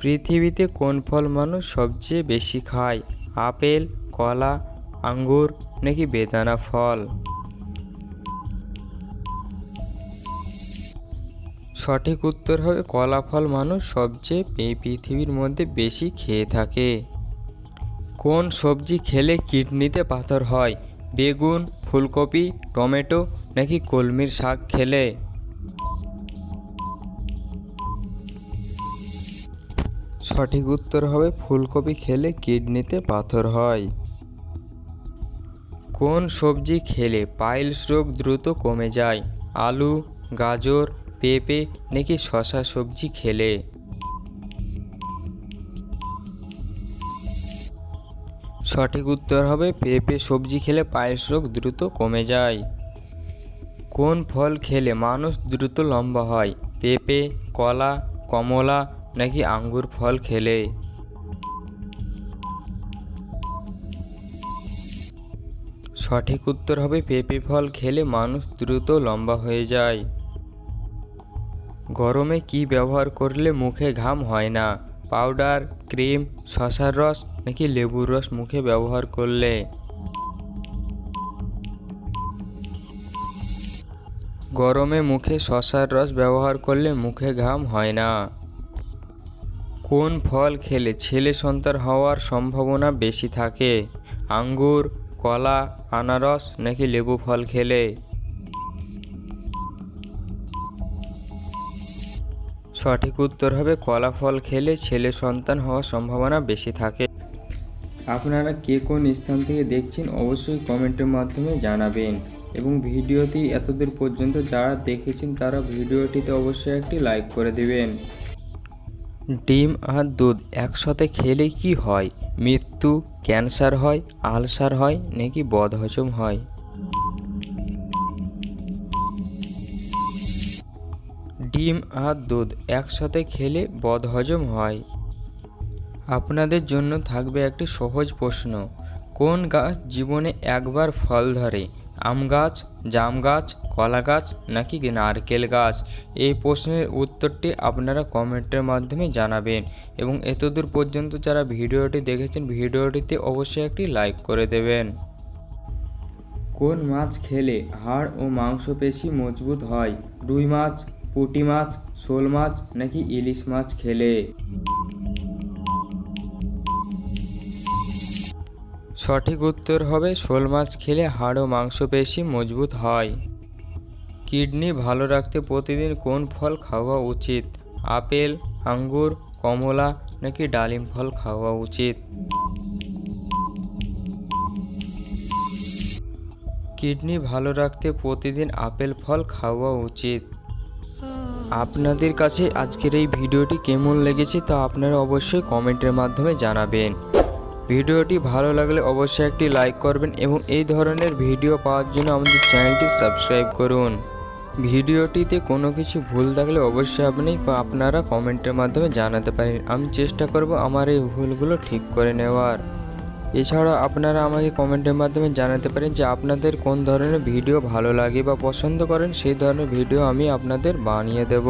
পৃথিবীতে কোন ফল মানুষ সবচেয়ে বেশি খায়? আপেল, কলা, আঙ্গুর নাকি বেদানা ফল? সঠিক উত্তর হবে কলা ফল মানুষ সবচেয়ে এই পৃথিবীর মধ্যে বেশি খেয়ে থাকে। কোন সবজি খেলে কিডনিতে পাথর হয়? বেগুন, ফুলকপি, টমেটো নাকি কলমির শাক খেলে? সঠিক উত্তর হবে ফুলকপি খেলে কিডনিতে পাথর হয়। কোন সবজি খেলে পাইলস রোগ দ্রুত কমে যায়? আলু, গাজর, পেঁপে নাকি শসা সবজি খেলে? সঠিক উত্তর হবে পেঁপে সবজি খেলে পাইলস রোগ দ্রুত কমে যায়। কোন ফল খেলে মানুষ দ্রুত লম্বা হয়? পেঁপে, কলা, কমলা নাকি আঙ্গুর ফল খেলে? সঠিক উত্তর হবে পেঁপে ফল খেলে মানুষ দ্রুত লম্বা হয়ে যায়। গরমে কি ব্যবহার করলে মুখে ঘাম হয় না? পাউডার, ক্রিম, শসার রস নাকি লেবুর রস মুখে ব্যবহার করলে? গরমে মুখে শসার রস ব্যবহার করলে মুখে ঘাম হয় না। কোন ফল খেলে ছেলে সন্তান হওয়ার সম্ভাবনা বেশি থাকে? আঙ্গুর, কলা, আনারস নাকি লেবু ফল খেলে? সঠিক উত্তর হবে কলা ফল খেলে ছেলে সন্তান হওয়ার সম্ভাবনা বেশি থাকে। আপনারা কে কোন স্থান থেকে দেখছেন অবশ্যই কমেন্টের মাধ্যমে জানাবেন এবং ভিডিওটি এতদূর পর্যন্ত যারা দেখেছেন তারা ভিডিওটিতে অবশ্যই একটি লাইক করে দেবেন। ডিম আর দুধ একসাথে খেলে কি হয়? মৃত্যু, ক্যান্সার হয়, আলসার হয় নাকি বদহজম হয়? ডিম আর দুধ একসাথে খেলে বদহজম হয়। আপনাদের জন্য থাকবে একটি সহজ প্রশ্ন। কোন গাছ জীবনে একবার ফল ধরে? আম গাছ, জাম গাছ, কলা গাছ নাকি নারকেল গাছ? এই প্রশ্নের উত্তরটি আপনারা কমেন্টের মাধ্যমে জানাবেন এবং এতদূর পর্যন্ত যারা ভিডিওটি দেখেছেন ভিডিওটিতে অবশ্যই একটি লাইক করে দেবেন। কোন মাছ খেলে হাড় ও মাংসপেশি মজবুত হয়? রুই মাছ, পুঁটি মাছ, শোল মাছ নাকি ইলিশ মাছ খেলে? সঠিক উত্তর হবে শোল মাছ খেলে হাড় ও মাংসপেশি মজবুত হয়। কিডনি ভালো রাখতে প্রতিদিন কোন ফল খাওয়া উচিত? আপেল, আঙ্গুর, কমলা নাকি ডালিম ফল খাওয়া উচিত? কিডনি ভালো রাখতে প্রতিদিন আপেল ফল খাওয়া উচিত। আপনাদের কাছে আজকের এই ভিডিওটি কেমন লেগেছে তা আপনারা অবশ্যই কমেন্টের মাধ্যমে জানাবেন। ভিডিওটি ভালো লাগলে অবশ্যই একটি লাইক করবেন এবং এই ধরনের ভিডিও পাওয়ার জন্য আমাদের চ্যানেলটি সাবস্ক্রাইব করুন। ভিডিওটিতে কোনো কিছু ভুল থাকলে অবশ্যই আপনারা কমেন্টের মাধ্যমে জানাতে পারেন। আমি চেষ্টা করব আমার এই ভুলগুলো ঠিক করে নেওয়ার। এছাড়াও আপনারা আমাকে কমেন্টের মাধ্যমে জানাতে পারেন যে আপনাদের কোন ধরনের ভিডিও ভালো লাগে বা পছন্দ করেন, সেই ধরনের ভিডিও আমি আপনাদের বানিয়ে দেব।